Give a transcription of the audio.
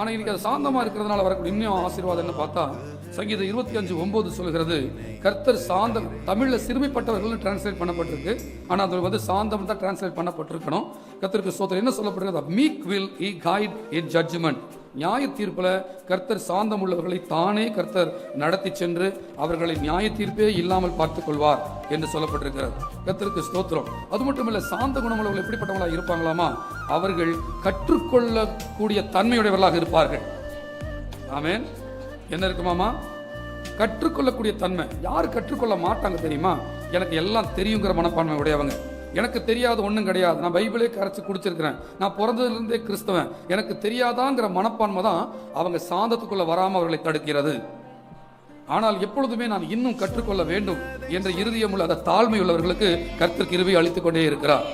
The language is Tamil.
ஆனா இன்னைக்கு அது சாந்தமா இருக்கிறதுனால வரக்கூடிய இன்னும் ஆசீர்வாதம் என்ன பார்த்தா, சங்கீதம் 25:9 சொல்கிறது, கர்த்தர் சாந்தம். தமிழ்ல சிறுமைப்பட்டவர்கள் டிரான்ஸ்லேட் பண்ணப்பட்டிருக்கு, ஆனா அது சாந்தம் தான் டிரான்ஸ்லேட் பண்ணப்பட்டிருக்கணும். கர்த்தருக்கு ஸ்தோத்திரம். என்ன சொல்லப்படுகிறது? Meek will he guide in judgement. நியாய தீர்ப்புல கர்த்தர் சாந்தம் உள்ளவர்களை தானே கர்த்தர் நடத்தி சென்று அவர்களை நியாய தீர்ப்பே இல்லாமல் பார்த்துக் கொள்வார் என்று சொல்லப்பட்டிருக்கிறது. கர்த்தருக்கு ஸ்தோத்திரம். அது மட்டும் இல்ல, சாந்த குணமுள்ளவர்கள் எப்படிப்பட்டவர்களாக இருப்பாங்களாமா? அவர்கள் கற்றுக்கொள்ளக்கூடிய தன்மையுடையவர்களாக இருப்பார்கள். ஆமென். என்ன இருக்குமாமா? கற்றுக்கொள்ளக்கூடிய தன்மை. யார் கற்றுக்கொள்ள மாட்டாங்க தெரியுமா? எனக்கு எல்லாம் தெரியுங்கிற மனப்பான்மை உடையவங்க. எனக்கு தெரியாத ஒன்றும் கிடையாது, நான் பைபிளே கரைச்சி குடிச்சிருக்கிறேன், நான் பிறந்ததுலேருந்தே கிறிஸ்தவன், எனக்கு தெரியாதாங்கிற மனப்பான்மை தான் அவங்க சாந்தத்துக்குள்ள வராமல் அவர்களை தடுக்கிறது. ஆனால் எப்பொழுதுமே நான் இன்னும் கற்றுக்கொள்ள வேண்டும் என்ற இருதயம் உள்ள அந்த தாழ்மை உள்ளவர்களுக்கு கர்த்தர் கிருபை அளித்துக் கொண்டே இருக்கிறார்.